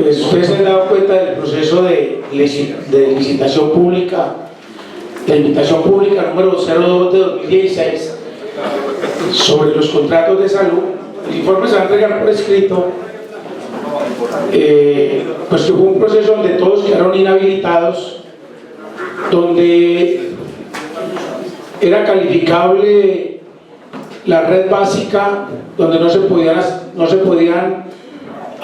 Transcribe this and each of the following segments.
Pues ustedes se han dado cuenta del proceso de licitación pública, de invitación pública número 02 de 2016 sobre los contratos de salud. El informe se va a entregar por escrito, pues que fue un proceso donde todos quedaron inhabilitados, donde era calificable la red básica, donde no se podían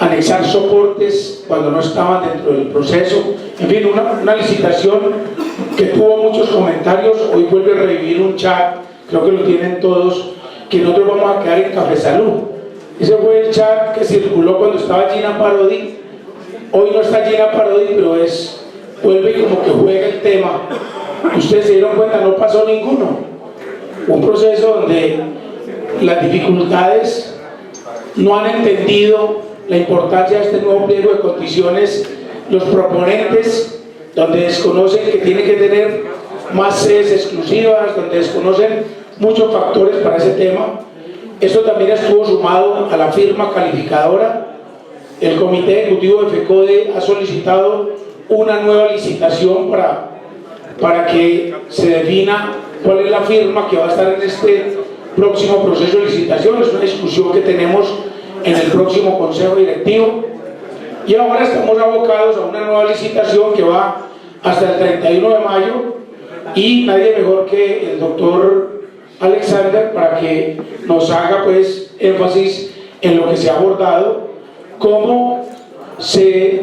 anexar soportes cuando no estaban dentro del proceso. En fin, una licitación que tuvo muchos comentarios. Hoy vuelve a revivir un chat, creo que lo tienen todos, que nosotros vamos a quedar en Café Salud. Ese fue el chat que circuló cuando estaba Gina Parodi. Hoy no está Gina Parodi, pero vuelve y como que juega el tema. Ustedes se dieron cuenta, no pasó ninguno. Un proceso donde las dificultades no han entendido la importancia de este nuevo pliego de condiciones, los proponentes, donde desconocen que tiene que tener más sedes exclusivas, donde desconocen muchos factores para ese tema. Eso también estuvo sumado a la firma calificadora. El Comité Ejecutivo de FECODE ha solicitado una nueva licitación para que se defina cuál es la firma que va a estar en este próximo proceso de licitación. Es una discusión que tenemos en el próximo Consejo Directivo, y ahora estamos abocados a una nueva licitación que va hasta el 31 de mayo, y nadie mejor que el doctor Alexander para que nos haga pues énfasis en lo que se ha abordado, cómo se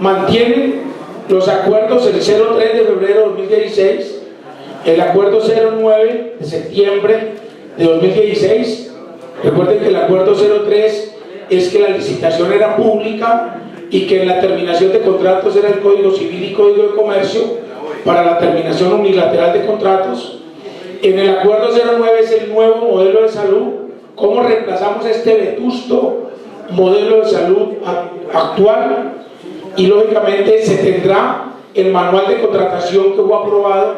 mantienen los acuerdos el 03 de febrero de 2016, el acuerdo 09 de septiembre de 2016. Recuerden que el acuerdo 03 es que la licitación era pública y que en la terminación de contratos era el Código Civil y Código de Comercio para la terminación unilateral de contratos. En el acuerdo 09 es el nuevo modelo de salud, cómo reemplazamos este vetusto modelo de salud actual, y lógicamente se tendrá el manual de contratación que fue aprobado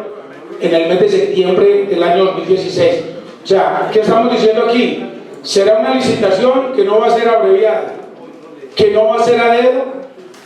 en el mes de septiembre del año 2016. O sea, ¿qué estamos diciendo aquí? Será una licitación que no va a ser abreviada, que no va a ser a dedo,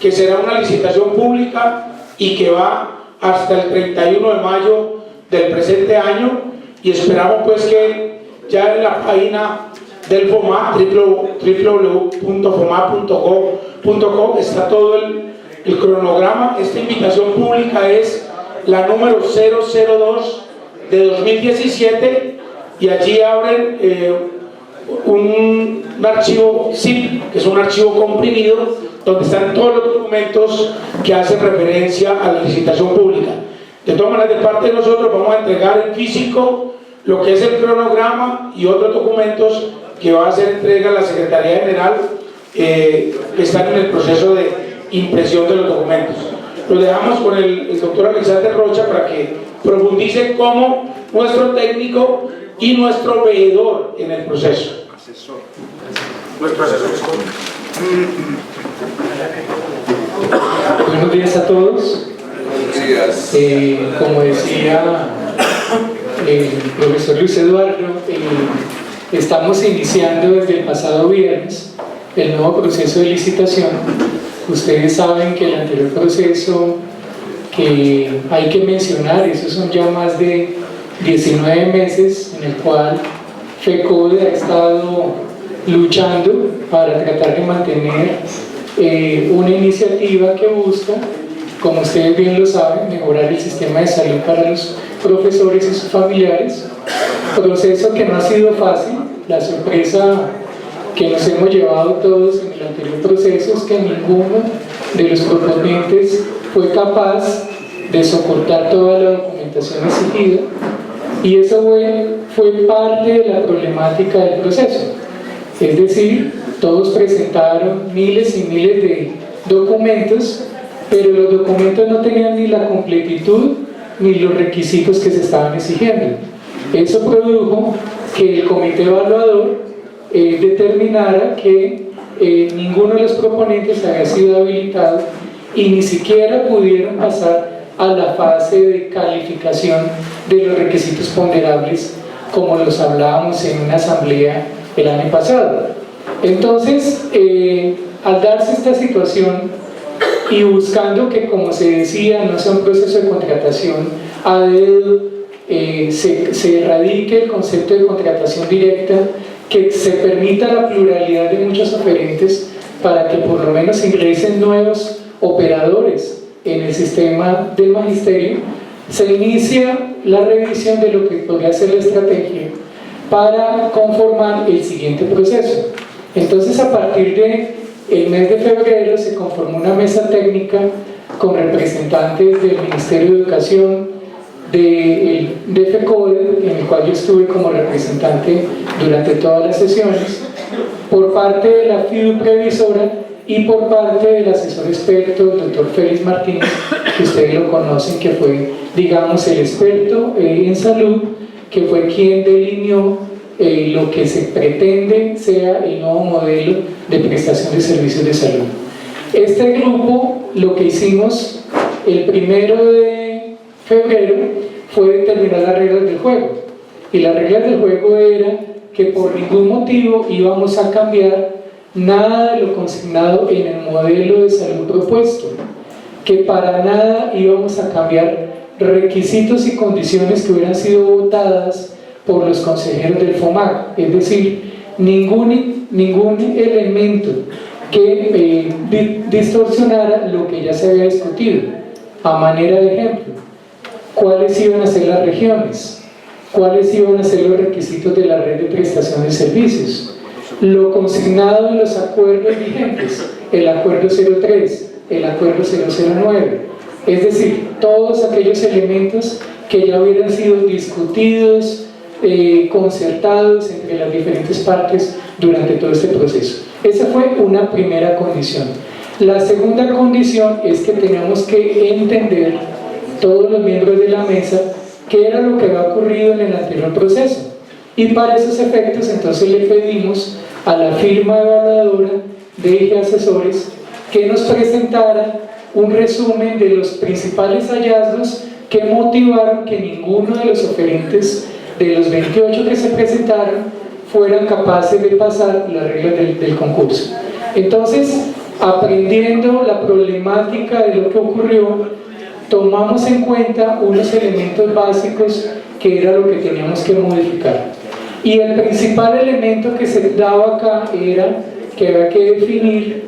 que será una licitación pública y que va hasta el 31 de mayo del presente año, y esperamos pues que ya en la página del FOMA, www.foma.gov.co, está todo el cronograma. Esta invitación pública es la número 002 de 2017, y allí abren un archivo zip, que es un archivo comprimido, donde están todos los documentos que hacen referencia a la licitación pública. De todas maneras, de parte de nosotros vamos a entregar en físico lo que es el cronograma y otros documentos que va a hacer entrega a la Secretaría General, que están en el proceso de impresión de los documentos. Lo dejamos con el doctor Alexander Rocha para que profundice cómo nuestro técnico y nuestro veedor en el proceso. Nuestro asesor. Buenos días a todos. Buenos días. Como decía el profesor Luis Eduardo, estamos iniciando desde el pasado viernes el nuevo proceso de licitación. Ustedes saben que el anterior proceso que hay que mencionar, esos son ya más de 19 meses en el cual FECODE ha estado luchando para tratar de mantener una iniciativa que busca, como ustedes bien lo saben, mejorar el sistema de salud para los profesores y sus familiares. Proceso que no ha sido fácil. La sorpresa que nos hemos llevado todos en el anterior proceso es que ninguno de los proponentes fue capaz de soportar toda la documentación exigida, y eso fue parte de la problemática del proceso. Es decir, todos presentaron miles y miles de documentos, pero los documentos no tenían ni la completitud ni los requisitos que se estaban exigiendo. Eso produjo que el comité evaluador determinara que ninguno de los proponentes había sido habilitado y ni siquiera pudieron pasar a la fase de calificación de los requisitos ponderables, como los hablábamos en una asamblea el año pasado. Entonces, al darse esta situación, y buscando que, como se decía, no sea un proceso de contratación a dedo, se erradique el concepto de contratación directa, que se permita la pluralidad de muchos oferentes para que por lo menos ingresen nuevos operadores en el sistema del magisterio. Se inicia la revisión de lo que podría ser la estrategia para conformar el siguiente proceso. Entonces, a partir del mes de febrero se conformó una mesa técnica con representantes del Ministerio de Educación, de FECODE, en el cual yo estuve como representante durante todas las sesiones, por parte de la FIDU previsora y por parte del asesor experto, el doctor Félix Martínez, que ustedes lo conocen, que fue, digamos, el experto en salud, que fue quien delineó lo que se pretende sea el nuevo modelo de prestación de servicios de salud. Este grupo, lo que hicimos el 1 de febrero fue determinar las reglas del juego, y las reglas del juego era que por ningún motivo íbamos a cambiar nada de lo consignado en el modelo de salud propuesto, que para nada íbamos a cambiar requisitos y condiciones que hubieran sido votadas por los consejeros del FOMAC, es decir, ningún elemento que distorsionara lo que ya se había discutido. A manera de ejemplo, ¿cuáles iban a ser las regiones? ¿Cuáles iban a ser los requisitos de la red de prestación de servicios? Lo consignado en los acuerdos vigentes, el acuerdo 03, el acuerdo 009, es decir, todos aquellos elementos que ya hubieran sido discutidos, concertados entre las diferentes partes durante todo este proceso. Esa fue una primera condición. La segunda condición es que teníamos que entender, todos los miembros de la mesa, qué era lo que había ocurrido en el anterior proceso, y para esos efectos entonces le pedimos a la firma evaluadora de IG Asesores que nos presentara un resumen de los principales hallazgos que motivaron que ninguno de los oferentes de los 28 que se presentaron fueran capaces de pasar las reglas del concurso. Entonces, aprendiendo la problemática de lo que ocurrió, tomamos en cuenta unos elementos básicos que era lo que teníamos que modificar. Y el principal elemento que se daba acá era que había que definir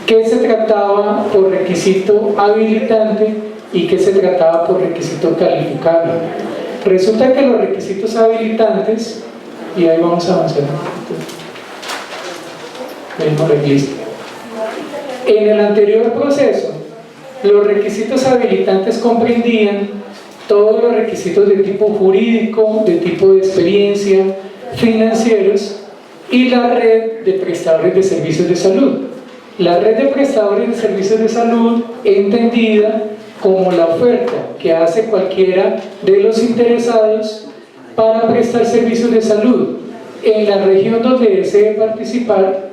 qué se trataba por requisito habilitante y qué se trataba por requisito calificable. Resulta que los requisitos habilitantes, y ahí vamos a avanzar en el anterior proceso, los requisitos habilitantes comprendían todos los requisitos de tipo jurídico, de tipo de experiencia, financieros, y la red de prestadores de servicios de salud. La red de prestadores de servicios de salud, entendida como la oferta que hace cualquiera de los interesados para prestar servicios de salud en la región donde desee participar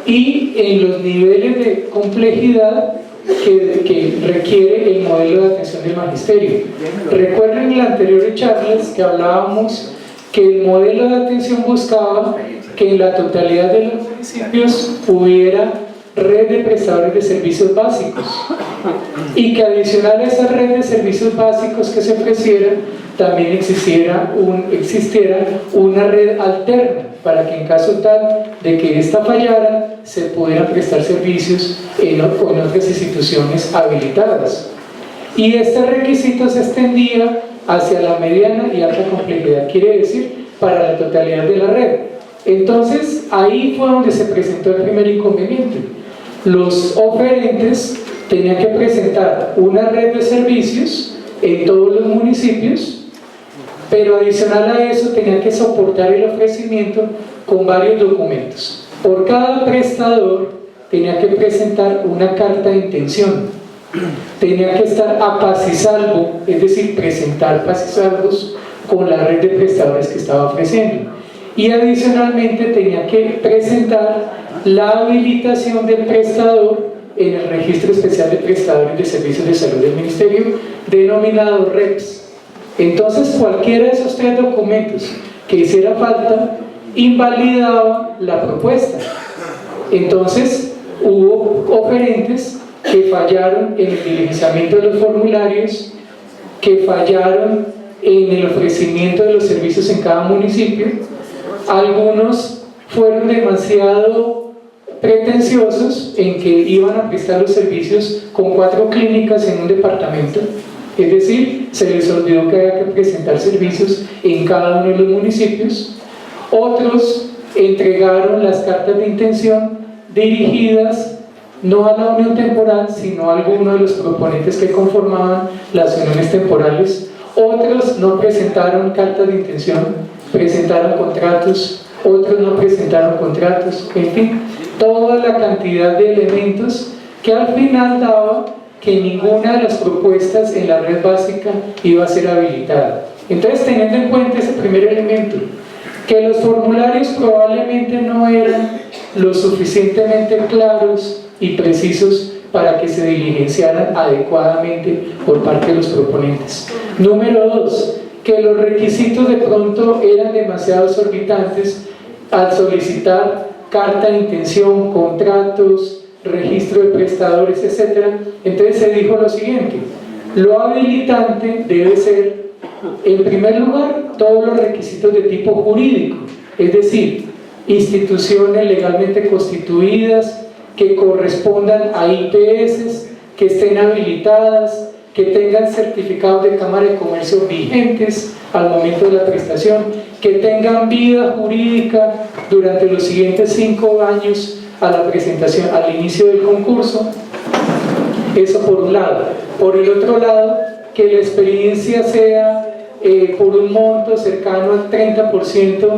y en los niveles de complejidad que requiere el modelo de atención del magisterio. Recuerden en las anteriores charlas que hablábamos que el modelo de atención buscaba que en la totalidad de los municipios hubiera red de prestadores de servicios básicos, y que adicional a esa red de servicios básicos que se ofreciera también existiera una red alterna para que en caso tal de que esta fallara se pudieran prestar servicios con otras instituciones habilitadas. Y este requisito se extendía hacia la mediana y alta complejidad, quiere decir para la totalidad de la red. Entonces ahí fue donde se presentó el primer inconveniente. Los oferentes tenían que presentar una red de servicios en todos los municipios, pero adicional a eso tenían que soportar el ofrecimiento con varios documentos. Por cada prestador tenía que presentar una carta de intención, tenía que estar a paz y salvo, es decir, presentar paz y salvos con la red de prestadores que estaba ofreciendo, y adicionalmente tenía que presentar la habilitación del prestador en el Registro Especial de Prestadores de Servicios de Salud del Ministerio, denominado REPS. Entonces cualquiera de esos tres documentos que hiciera falta invalidaba la propuesta. Entonces hubo oferentes que fallaron en el diligenciamiento de los formularios, que fallaron en el ofrecimiento de los servicios en cada municipio. Algunos fueron demasiado pretenciosos en que iban a prestar los servicios con 4 clínicas en un departamento, es decir, se les olvidó que había que presentar servicios en cada uno de los municipios. Otros entregaron las cartas de intención dirigidas no a la unión temporal, sino a alguno de los proponentes que conformaban las uniones temporales. Otros no presentaron cartas de intención, presentaron contratos. Otros no presentaron contratos. En fin, toda la cantidad de elementos que al final daba que ninguna de las propuestas en la red básica iba a ser habilitada. Entonces, teniendo en cuenta ese primer elemento, que los formularios probablemente no eran lo suficientemente claros y precisos para que se diligenciaran adecuadamente por parte de los proponentes. Número 2, que los requisitos de pronto eran demasiado exorbitantes al solicitar carta de intención, contratos, registro de prestadores, etc. Entonces se dijo lo siguiente: lo habilitante debe ser, en primer lugar, todos los requisitos de tipo jurídico, es decir, instituciones legalmente constituidas, que correspondan a IPS, que estén habilitadas, que tengan certificados de Cámara de Comercio vigentes al momento de la prestación, que tengan vida jurídica durante los siguientes 5 años a la presentación, al inicio del concurso. Eso por un lado. Por el otro lado, que la experiencia sea por un monto cercano al 30%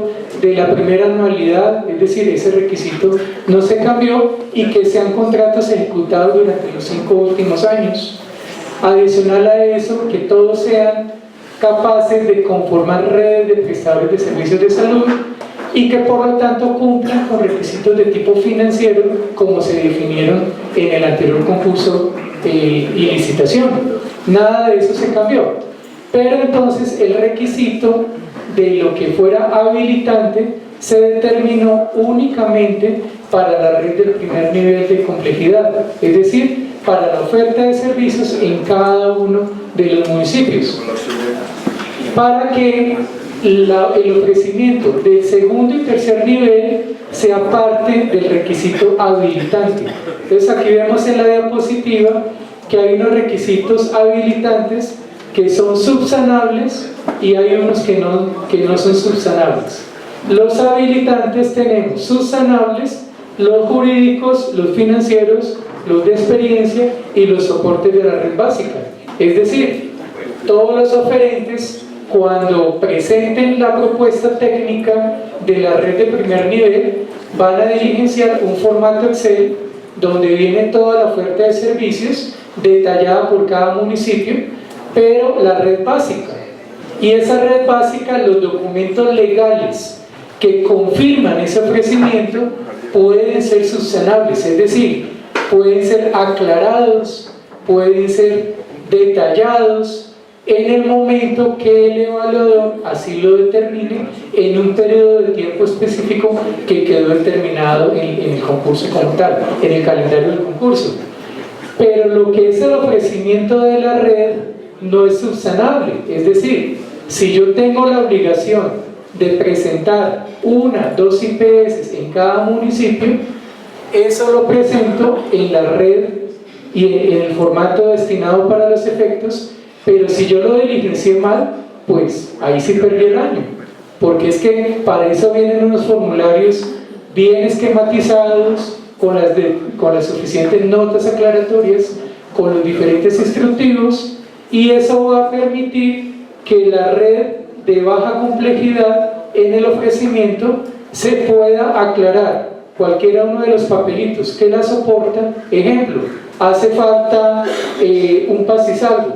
de la primera anualidad, es decir, ese requisito no se cambió, y que sean contratos ejecutados durante los 5 últimos años. Adicional a eso, que todos sean capaces de conformar redes de prestadores de servicios de salud y que por lo tanto cumplan con requisitos de tipo financiero como se definieron en el anterior concurso y licitación. Nada de eso se cambió, pero entonces el requisito de lo que fuera habilitante se determinó únicamente para la red del primer nivel de complejidad, es decir, para la oferta de servicios en cada uno de los municipios, para que el ofrecimiento del segundo y tercer nivel sea parte del requisito habilitante. Entonces aquí vemos en la diapositiva que hay unos requisitos habilitantes que son subsanables y hay unos que no son subsanables. Los habilitantes tenemos subsanables, los jurídicos, los financieros, los de experiencia y los soportes de la red básica. Es decir, todos los oferentes, cuando presenten la propuesta técnica de la red de primer nivel, van a diligenciar un formato Excel donde viene toda la oferta de servicios detallada por cada municipio, pero la red básica. Y esa red básica, los documentos legales que confirman ese ofrecimiento pueden ser subsanables, es decir, pueden ser aclarados, pueden ser detallados en el momento que el evaluador así lo determine en un periodo de tiempo específico que quedó determinado en el concurso como tal, en el calendario del concurso. Pero lo que es el ofrecimiento de la red no es subsanable, es decir, si yo tengo la obligación de presentar 1, 2 IPS en cada municipio, eso lo presento en la red y en el formato destinado para los efectos, pero si yo lo diligencié mal, pues ahí sí perdí el año, porque es que para eso vienen unos formularios bien esquematizados, con las suficientes notas aclaratorias, con los diferentes instructivos, y eso va a permitir que la red de baja complejidad en el ofrecimiento se pueda aclarar cualquiera uno de los papelitos que la soporta. Ejemplo, hace falta un pasisalvo.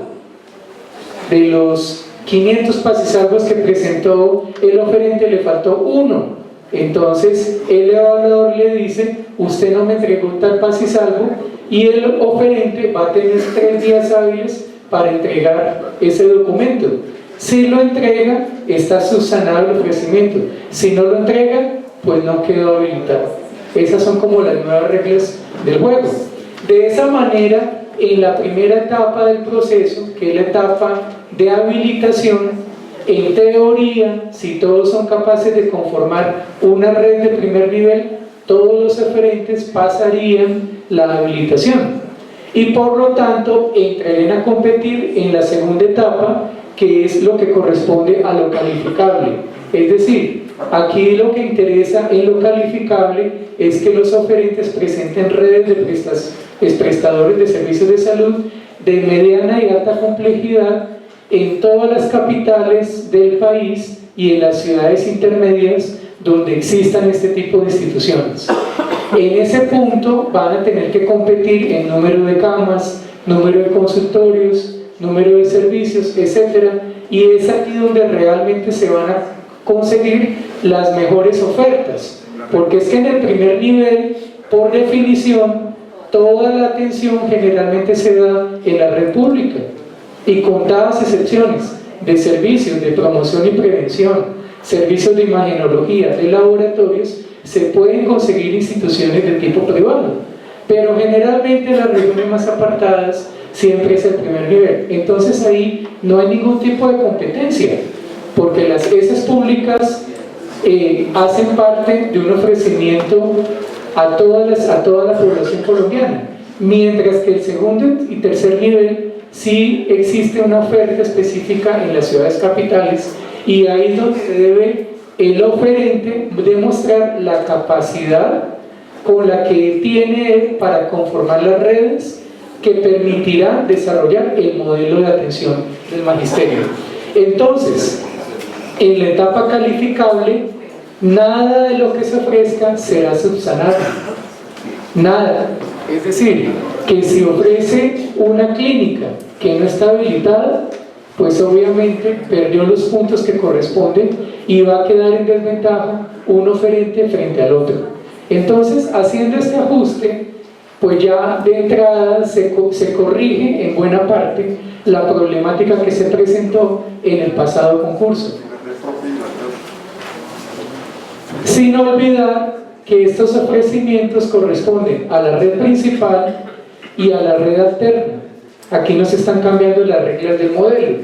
De los 500 pasisalvos que presentó el oferente le faltó 1. Entonces el evaluador le dice: usted no me entregó tal pasisalvo, y el oferente va a tener 3 días hábiles para entregar ese documento. Si lo entrega, está subsanado el ofrecimiento. Si no lo entrega, pues no quedó habilitado. Esas son como las nuevas reglas del juego. De esa manera, en la primera etapa del proceso, que es la etapa de habilitación, en teoría, si todos son capaces de conformar una red de primer nivel, todos los oferentes pasarían la habilitación y por lo tanto entrarían a competir en la segunda etapa, que es lo que corresponde a lo calificable. Es decir, aquí lo que interesa en lo calificable es que los oferentes presenten redes de prestadores de servicios de salud de mediana y alta complejidad en todas las capitales del país y en las ciudades intermedias donde existan este tipo de instituciones. En ese punto van a tener que competir en número de camas, número de consultorios, número de servicios, etc. Y es aquí donde realmente se van a conseguir las mejores ofertas, porque es que en el primer nivel, por definición, toda la atención generalmente se da en la red pública y contadas excepciones de servicios de promoción y prevención, servicios de imagenología, de laboratorios, se pueden conseguir instituciones de tipo privado, pero generalmente en las regiones más apartadas siempre es el primer nivel. Entonces ahí no hay ningún tipo de competencia, porque las ESAs públicas hacen parte de un ofrecimiento a toda la población colombiana, mientras que el segundo y tercer nivel sí existe una oferta específica en las ciudades capitales, y ahí es donde debe el oferente demostrar la capacidad con la que tiene él para conformar las redes que permitirán desarrollar el modelo de atención del magisterio. Entonces, en la etapa calificable, nada de lo que se ofrezca será subsanado, nada. Es decir, que si ofrece una clínica que no está habilitada, pues obviamente perdió los puntos que corresponden y va a quedar en desventaja un oferente frente al otro. Entonces, haciendo este ajuste, pues ya de entrada se corrige en buena parte la problemática que se presentó en el pasado concurso. Sin olvidar que estos ofrecimientos corresponden a la red principal y a la red alterna. Aquí no se están cambiando las reglas del modelo.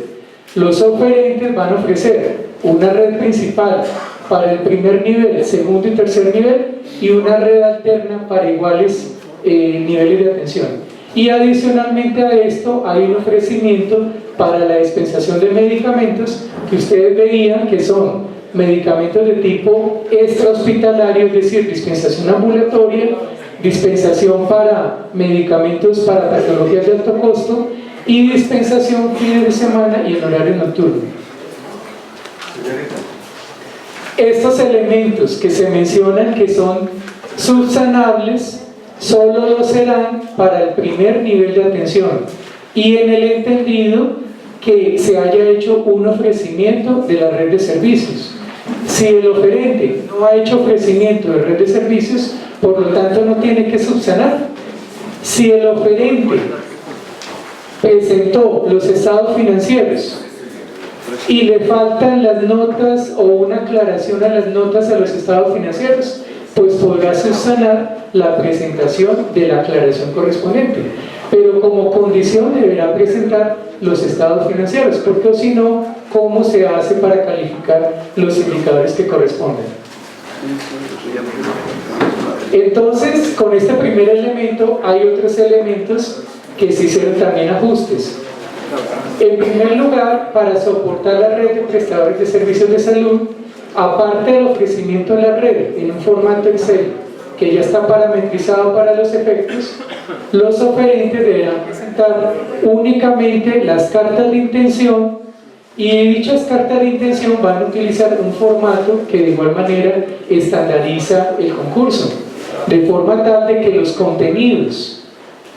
Los oferentes van a ofrecer una red principal para el primer nivel, segundo y tercer nivel, y una red alterna para iguales niveles de atención. Y adicionalmente a esto hay un ofrecimiento para la dispensación de medicamentos que ustedes veían que son medicamentos de tipo extrahospitalario, es decir, dispensación ambulatoria, dispensación para medicamentos para patologías de alto costo y dispensación fines de semana y en horario nocturno. Estos elementos que se mencionan que son subsanables solo lo serán para el primer nivel de atención y en el entendido que se haya hecho un ofrecimiento de la red de servicios. Si el oferente no ha hecho ofrecimiento de red de servicios, por lo tanto no tiene que subsanar. Si el oferente presentó los estados financieros y le faltan las notas o una aclaración a las notas a los estados financieros, pues podrá subsanar la presentación de la aclaración correspondiente, pero como condición deberá presentar los estados financieros, porque si no, ¿cómo se hace para calificar los indicadores que corresponden? Entonces, con este primer elemento hay otros elementos que se hicieron también ajustes. En primer lugar, para soportar la red de prestadores de servicios de salud, aparte del ofrecimiento de la red en un formato Excel que ya está parametrizado para los efectos, los oferentes deberán presentar únicamente las cartas de intención, y dichas cartas de intención van a utilizar un formato que de igual manera estandariza el concurso, de forma tal de que los contenidos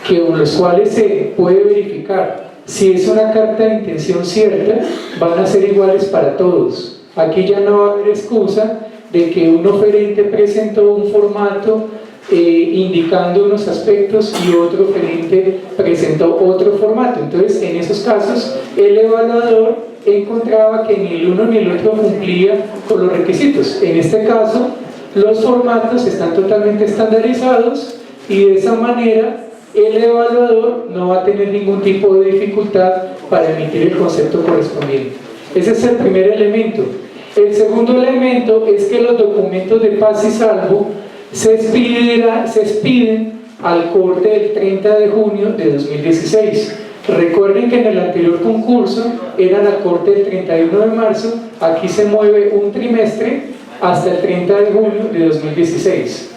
con los cuales se puede verificar si es una carta de intención cierta van a ser iguales para todos. Aquí ya no va a haber excusa de que un oferente presentó un formato indicando unos aspectos y otro oferente presentó otro formato. Entonces, en esos casos, el evaluador encontraba que ni el uno ni el otro cumplía con los requisitos. En este caso, los formatos están totalmente estandarizados y de esa manera el evaluador no va a tener ningún tipo de dificultad para emitir el concepto correspondiente. Ese es el primer elemento. El segundo elemento es que los documentos de paz y salvo se expiden al corte del 30 de junio de 2016. Recuerden que en el anterior concurso eran al corte del 31 de marzo, aquí se mueve un trimestre hasta el 30 de junio de 2016.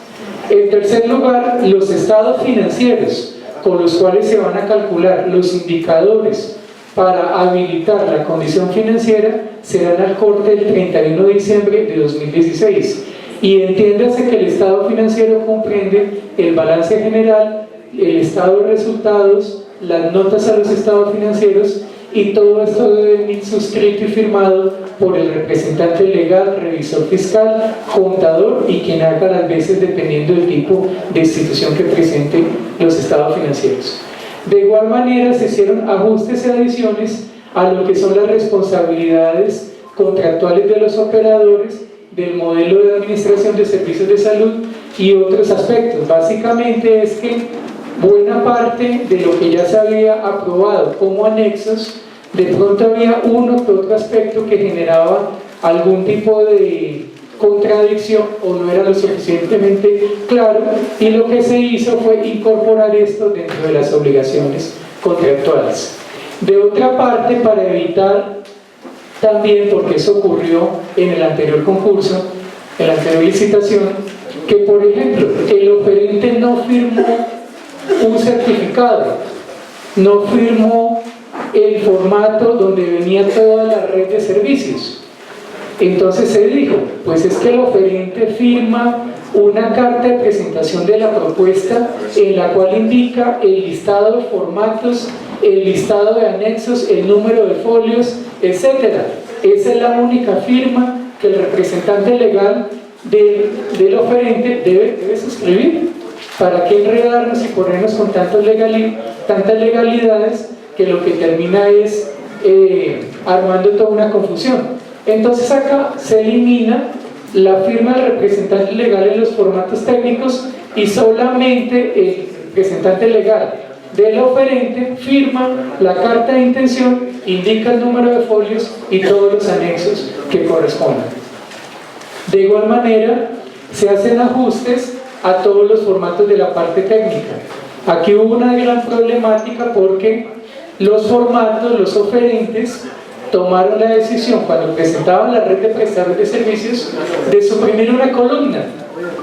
En tercer lugar, los estados financieros con los cuales se van a calcular los indicadores para habilitar la condición financiera serán al corte del 31 de diciembre de 2016. Y entiéndase que el estado financiero comprende el balance general, el estado de resultados, las notas a los estados financieros, y todo esto debe ir suscrito y firmado por el representante legal, revisor fiscal, contador y quien haga las veces dependiendo del tipo de institución que presente los estados financieros. De igual manera se hicieron ajustes y adiciones a lo que son las responsabilidades contractuales de los operadores del modelo de administración de servicios de salud y otros aspectos. Básicamente es que buena parte de lo que ya se había aprobado como anexos, de pronto había uno que otro aspecto que generaba algún tipo de contradicción o no era lo suficientemente claro, y lo que se hizo fue incorporar esto dentro de las obligaciones contractuales. De otra parte, para evitar también, porque eso ocurrió en el anterior concurso, en la anterior licitación, que por ejemplo el oferente no firmó un certificado, no firmó el formato donde venía toda la red de servicios. Entonces se dijo, pues es que el oferente firma una carta de presentación de la propuesta en la cual indica el listado de formatos, el listado de anexos, el número de folios, etc. Esa es la única firma que el representante legal del oferente debe suscribir. ¿Para qué enredarnos y ponernos con tantas legalidades que lo que termina es armando toda una confusión? Entonces acá se elimina la firma del representante legal en los formatos técnicos y solamente el representante legal del oferente firma la carta de intención, indica el número de folios y todos los anexos que correspondan. De igual manera, se hacen ajustes a todos los formatos de la parte técnica. Aquí hubo una gran problemática porque los formatos, los oferentes, tomaron la decisión cuando presentaban la red de prestadores de servicios de suprimir una columna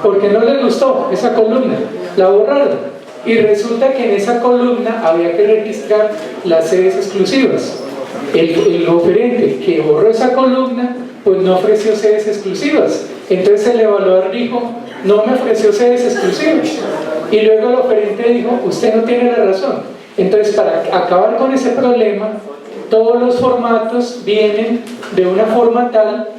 porque no les gustó esa columna, la borraron y resulta que en esa columna había que registrar las sedes exclusivas. El oferente que borró esa columna pues no ofreció sedes exclusivas, entonces el evaluador dijo no me ofreció sedes exclusivas y luego el oferente dijo usted no tiene la razón. Entonces para acabar con ese problema todos los formatos vienen de una forma tal,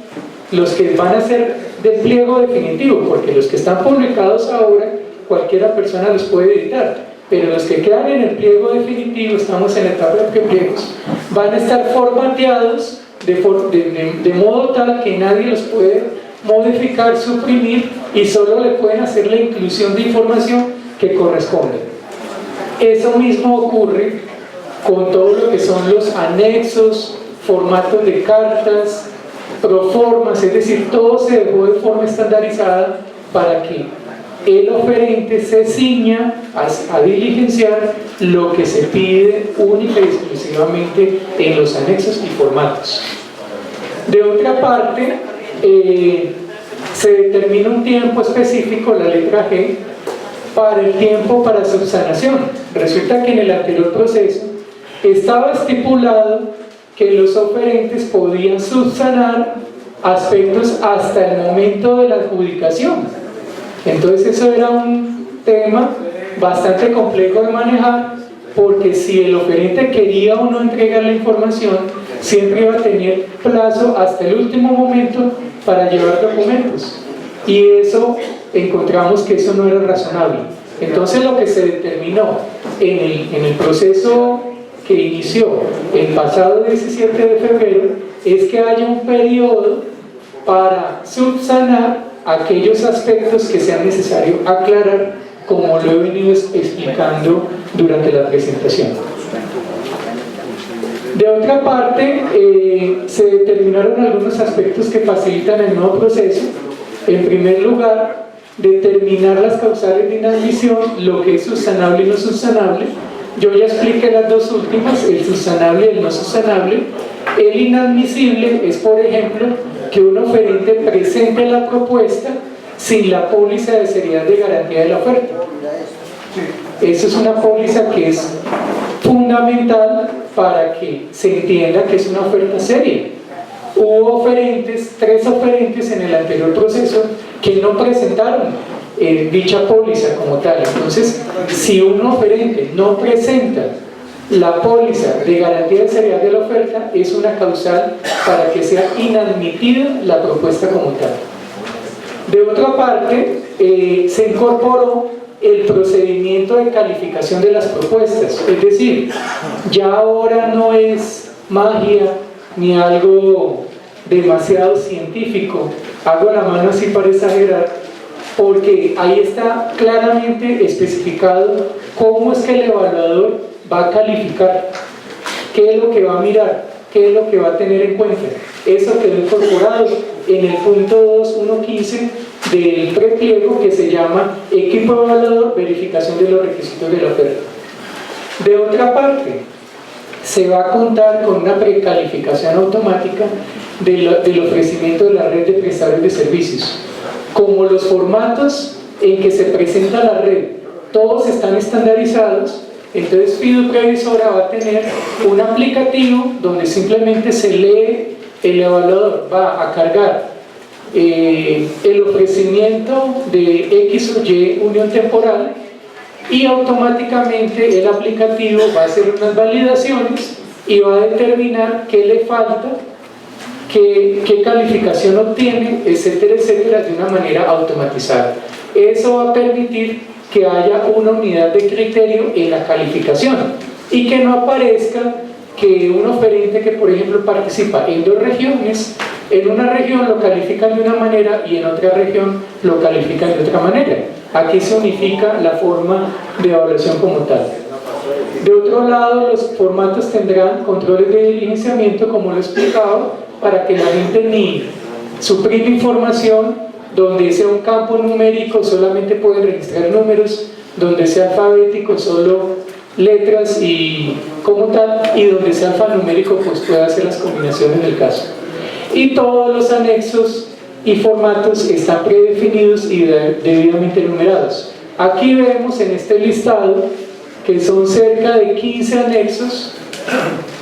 los que van a ser de pliego definitivo, porque los que están publicados ahora, cualquiera persona los puede editar, pero los que quedan en el pliego definitivo, estamos en la etapa de pliegos, van a estar formateados de modo tal que nadie los puede modificar, suprimir y solo le pueden hacer la inclusión de información que corresponde. Eso mismo ocurre con todo lo que son los anexos, formatos de cartas, proformas, es decir, todo se dejó de forma estandarizada para que el oferente se ciña a diligenciar lo que se pide única y exclusivamente en los anexos y formatos. De otra parte, se determina un tiempo específico, la letra G, para el tiempo para subsanación. Resulta que en el anterior proceso estaba estipulado que los oferentes podían subsanar aspectos hasta el momento de la adjudicación. Entonces eso era un tema bastante complejo de manejar, porque si el oferente quería o no entregar la información, siempre iba a tener plazo hasta el último momento para llevar documentos, y eso encontramos que eso no era razonable. Entonces lo que se determinó en el proceso que inició el pasado 17 de febrero es que haya un periodo para subsanar aquellos aspectos que sea necesario aclarar como lo he venido explicando durante la presentación. De otra parte, se determinaron algunos aspectos que facilitan el nuevo proceso. En primer lugar, determinar las causales de inadmisión, lo que es subsanable y no subsanable. Yo ya expliqué las dos últimas, el subsanable y el no subsanable. El inadmisible es, por ejemplo, que un oferente presente la propuesta sin la póliza de seriedad de garantía de la oferta. Eso es una póliza que es fundamental para que se entienda que es una oferta seria. Hubo oferentes, 3 oferentes en el anterior proceso que no presentaron dicha póliza como tal. Entonces, si un oferente no presenta la póliza de garantía de seriedad de la oferta, es una causal para que sea inadmitida la propuesta como tal. De otra parte, se incorporó el procedimiento de calificación de las propuestas, es decir, ya ahora no es magia ni algo demasiado científico, hago la mano así para exagerar, porque ahí está claramente especificado cómo es que el evaluador va a calificar, qué es lo que va a mirar, qué es lo que va a tener en cuenta. Eso quedó incorporado en el punto 2.1.15 del prepliego, que se llama equipo evaluador, verificación de los requisitos de la oferta. De otra parte, se va a contar con una precalificación automática del ofrecimiento de la red de prestadores de servicios. Como los formatos en que se presenta la red, todos están estandarizados, entonces FIDU Previsora va a tener un aplicativo donde simplemente se lee, el evaluador va a cargar el ofrecimiento de X o Y unión temporal, y automáticamente el aplicativo va a hacer unas validaciones y va a determinar qué le falta, qué calificación obtiene, etcétera, etcétera, de una manera automatizada. Eso va a permitir que haya una unidad de criterio en la calificación y que no aparezca que un oferente que, por ejemplo, participa en 2 regiones, en una región lo califican de una manera y en otra región lo califican de otra manera. Aquí se unifica la forma de evaluación como tal. De otro lado, los formatos tendrán controles de diligenciamiento, como lo he explicado, para que la gente ni suprima información, donde sea un campo numérico solamente pueden registrar números, donde sea alfabético solo letras y como tal, y donde sea alfanumérico pues puede hacer las combinaciones del caso. Y todos los anexos y formatos están predefinidos y debidamente numerados. Aquí vemos en este listado que son cerca de 15 anexos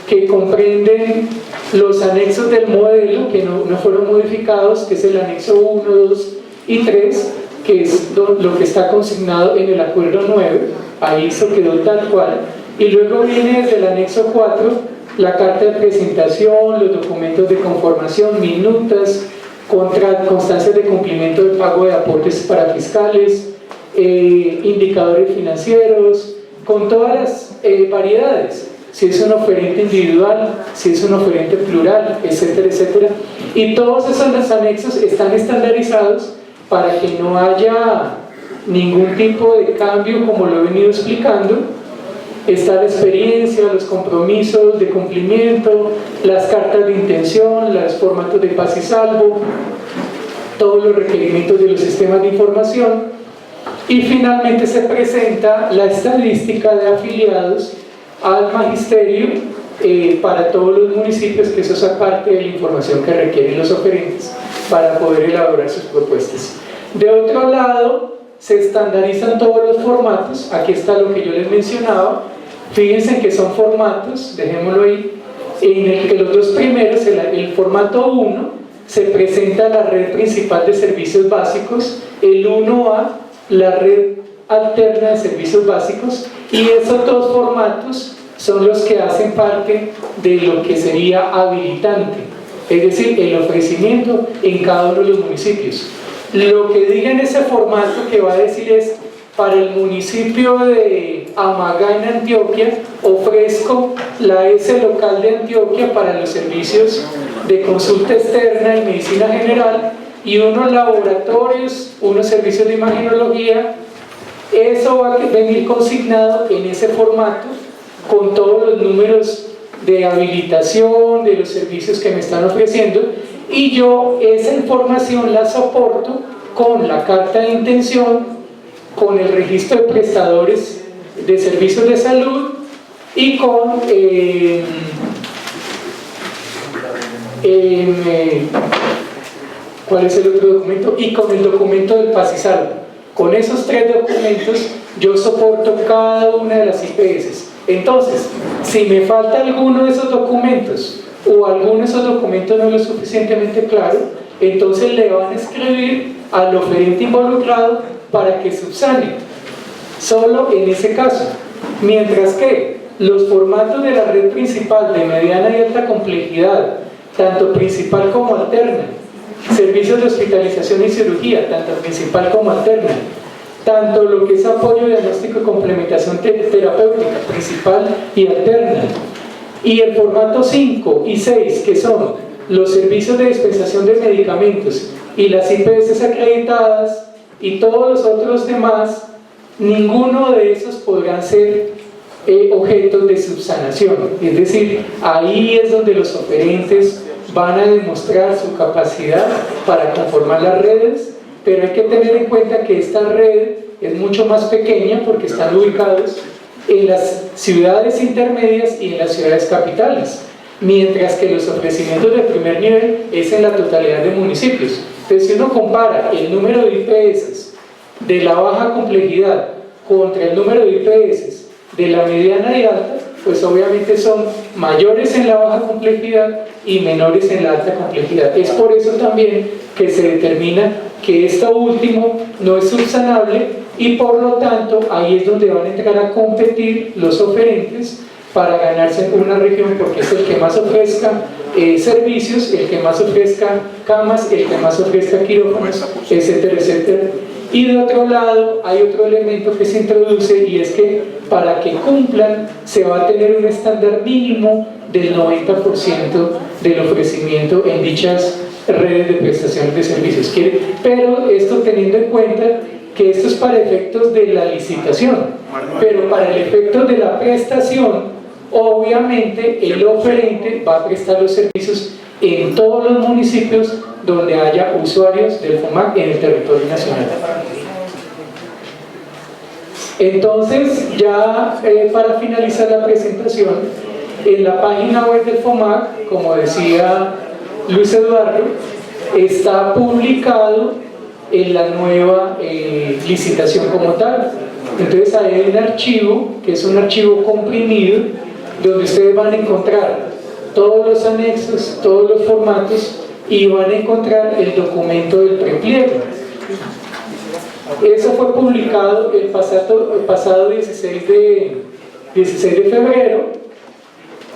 que comprenden los anexos del modelo que no fueron modificados, que es el anexo 1, 2 y 3, que es lo que está consignado en el acuerdo 9, ahí se quedó tal cual, y luego viene desde el anexo 4 la carta de presentación, los documentos de conformación, minutas, constancias de cumplimiento de pago de aportes para fiscales, indicadores financieros, con todas las variedades, si es un oferente individual, si es un oferente plural, etcétera, etcétera. Y todos esos anexos están estandarizados para que no haya ningún tipo de cambio, como lo he venido explicando. Está la experiencia, los compromisos de cumplimiento, las cartas de intención, los formatos de paz y salvo, todos los requerimientos de los sistemas de información, y finalmente se presenta la estadística de afiliados al magisterio para todos los municipios, que eso es parte de la información que requieren los oferentes para poder elaborar sus propuestas. De otro lado, se estandarizan todos los formatos. Aquí está lo que yo les mencionaba. Fíjense que son formatos, dejémoslo ahí, en el que los 2 primeros, el formato 1, se presenta la red principal de servicios básicos, el 1A, la red alterna de servicios básicos, y esos 2 formatos son los que hacen parte de lo que sería habilitante, es decir, el ofrecimiento en cada uno de los municipios. Lo que diga en ese formato que va a decir es: para el municipio de Amagá en Antioquia ofrezco la S local de Antioquia para los servicios de consulta externa y medicina general, y unos laboratorios, unos servicios de imagenología, Eso va a venir consignado en ese formato con todos los números de habilitación de los servicios que me están ofreciendo, y yo esa información la soporto con la carta de intención, con el registro de prestadores de servicios de salud y con ¿cuál es el otro documento? Y con el documento del paz y salvo. Con esos 3 documentos yo soporto cada una de las IPS. Entonces, si me falta alguno de esos documentos o alguno de esos documentos no es lo suficientemente claro, entonces le van a escribir al oferente involucrado para que subsane, solo en ese caso. Mientras que los formatos de la red principal de mediana y alta complejidad, tanto principal como alterna, servicios de hospitalización y cirugía, tanto principal como alterna, tanto lo que es apoyo diagnóstico y complementación terapéutica, principal y alterna, y el formato 5 y 6, que son los servicios de dispensación de medicamentos y las IPS acreditadas y todos los otros demás, ninguno de esos podrán ser objetos de subsanación. Es decir, ahí es donde los oferentes van a demostrar su capacidad para conformar las redes, pero hay que tener en cuenta que esta red es mucho más pequeña porque están ubicados en las ciudades intermedias y en las ciudades capitales, mientras que los ofrecimientos de primer nivel es en la totalidad de municipios. Entonces, si uno compara el número de IPS de la baja complejidad contra el número de IPS de la mediana y alta, pues obviamente son mayores en la baja complejidad y menores en la alta complejidad. Es por eso también que se determina que esto último no es subsanable, y por lo tanto ahí es donde van a entrar a competir los oferentes para ganarse una región, porque es el que más ofrezca servicios, el que más ofrezca camas, el que más ofrezca quirófanos, etcétera, etcétera. Y de otro lado hay otro elemento que se introduce, y es que para que cumplan se va a tener un estándar mínimo del 90% del ofrecimiento en dichas redes de prestaciones de servicios. Pero esto teniendo en cuenta que esto es para efectos de la licitación, pero para el efecto de la prestación, obviamente el oferente va a prestar los servicios en todos los municipios donde haya usuarios del FOMAC en el territorio nacional. Entonces, ya para finalizar la presentación, en la página web del FOMAC, como decía Luis Eduardo, está publicado en la nueva licitación como tal. Entonces ahí hay un archivo, que es un archivo comprimido, donde ustedes van a encontrar todos los anexos, todos los formatos, y van a encontrar el documento del prepliego. Eso fue publicado el pasado 16 de febrero.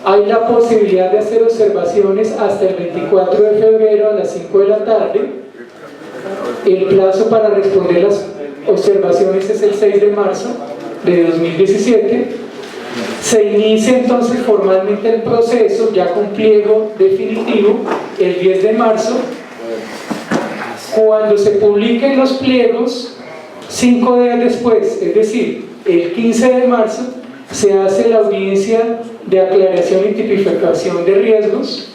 Hay la posibilidad de hacer observaciones hasta el 24 de febrero a las 5 de la tarde. El plazo para responder las observaciones es el 6 de marzo de 2017. Se inicia entonces formalmente el proceso, ya con pliego definitivo, el 10 de marzo. Cuando se publiquen los pliegos, 5 días después, es decir, el 15 de marzo, se hace la audiencia de aclaración y tipificación de riesgos,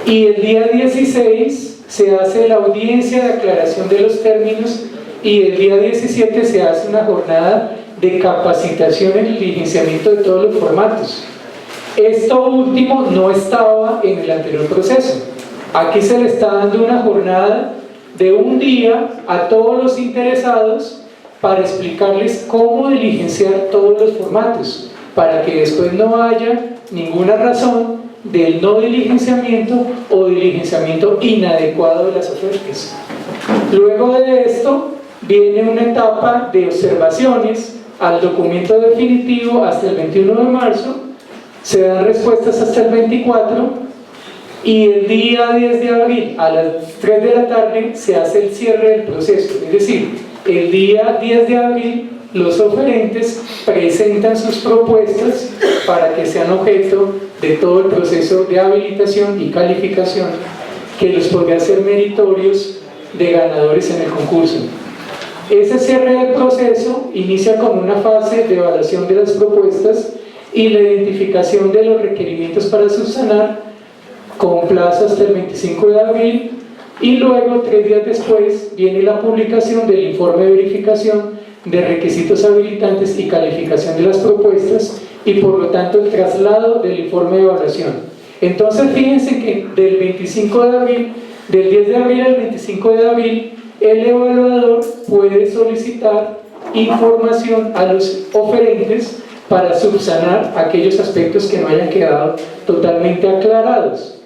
y el día 16 se hace la audiencia de aclaración de los términos, y el día 17 se hace una jornada de capacitación en el diligenciamiento de todos los formatos. Esto último no estaba en el anterior proceso. Aquí se le está dando una jornada de un día a todos los interesados para explicarles cómo diligenciar todos los formatos, para que después no haya ninguna razón del no diligenciamiento o diligenciamiento inadecuado de las ofertas. Luego de esto viene una etapa de observaciones al documento definitivo hasta el 21 de marzo, se dan respuestas hasta el 24, y el día 10 de abril a las 3 de la tarde se hace el cierre del proceso. Es decir, el día 10 de abril los oferentes presentan sus propuestas para que sean objeto de todo el proceso de habilitación y calificación que los podría hacer meritorios de ganadores en el concurso. Ese cierre del proceso inicia con una fase de evaluación de las propuestas y la identificación de los requerimientos para subsanar, con plazo hasta el 25 de abril, y luego 3 días después viene la publicación del informe de verificación de requisitos habilitantes y calificación de las propuestas, y por lo tanto el traslado del informe de evaluación. Entonces fíjense que del 25 de abril, del 10 de abril al 25 de abril, el evaluador puede solicitar información a los oferentes para subsanar aquellos aspectos que no hayan quedado totalmente aclarados.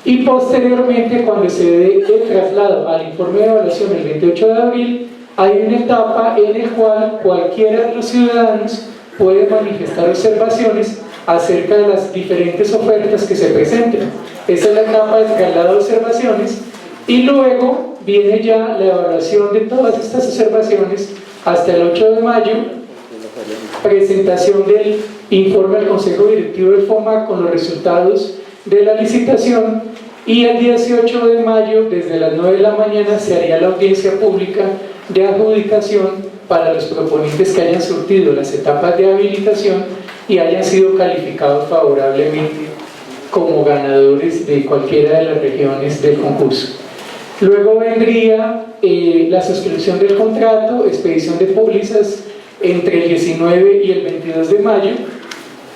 Y posteriormente, cuando se dé el traslado al informe de evaluación el 28 de abril, hay una etapa en la cual cualquiera de los ciudadanos puede manifestar observaciones acerca de las diferentes ofertas que se presenten. Esa es la etapa de traslado de observaciones, y luego viene ya la evaluación de todas estas observaciones hasta el 8 de mayo, presentación del informe al Consejo Directivo del FOMAC con los resultados de la licitación, y el 18 de mayo desde las 9 de la mañana se haría la audiencia pública de adjudicación para los proponentes que hayan surtido las etapas de habilitación y hayan sido calificados favorablemente como ganadores de cualquiera de las regiones del concurso. Luego vendría la suscripción del contrato, expedición de pólizas entre el 19 y el 22 de mayo,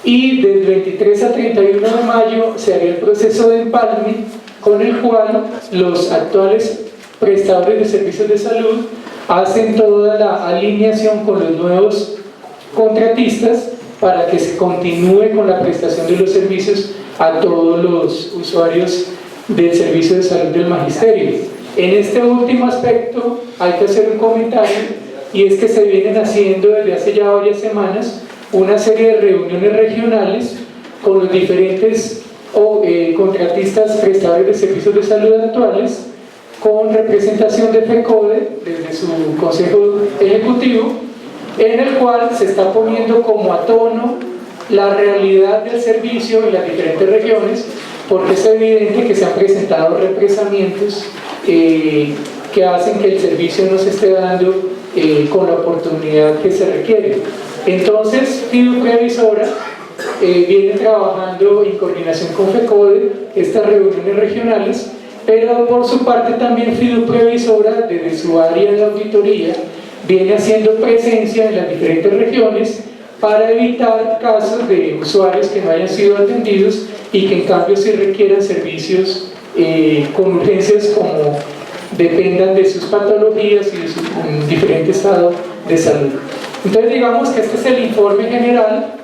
y del 23 a 31 de mayo se haría el proceso de empalme, con el cual los actuales prestadores de servicios de salud hacen toda la alineación con los nuevos contratistas para que se continúe con la prestación de los servicios a todos los usuarios del servicio de salud del magisterio. En este último aspecto hay que hacer un comentario, y es que se vienen haciendo desde hace ya varias semanas una serie de reuniones regionales con los diferentes contratistas prestadores de servicios de salud actuales, con representación de FECODE desde su Consejo Ejecutivo, en el cual se está poniendo como a tono la realidad del servicio en las diferentes regiones, porque es evidente que se han presentado represamientos que hacen que el servicio no se esté dando con la oportunidad que se requiere. Entonces, FIDU Previsora viene trabajando en coordinación con FECODE estas reuniones regionales, pero por su parte también FIDU Previsora, desde su área de auditoría, viene haciendo presencia en las diferentes regiones para evitar casos de usuarios que no hayan sido atendidos y que en cambio sí requieran servicios con urgencias, como dependan de sus patologías y de su diferente estado de salud. Entonces digamos que este es el informe general.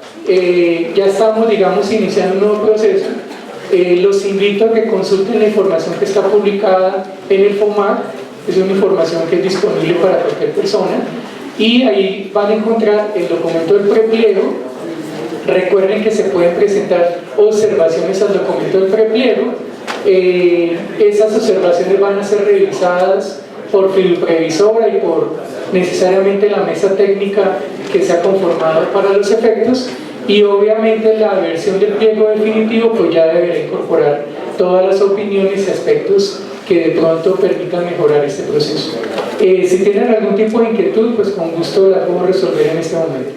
Ya estamos, digamos, iniciando un nuevo proceso. Los invito a que consulten la información que está publicada en el FOMAC. Es una información que es disponible para cualquier persona, y ahí van a encontrar el documento del prepliego. Recuerden que se pueden presentar observaciones al documento del prepliego. Esas observaciones van a ser revisadas por FIDU Previsora y por necesariamente la mesa técnica que se ha conformado para los efectos, y obviamente la versión del pliego definitivo pues ya deberá incorporar todas las opiniones y aspectos que de pronto permitan mejorar este proceso. Si tienen algún tipo de inquietud, pues con gusto la puedo resolver en este momento.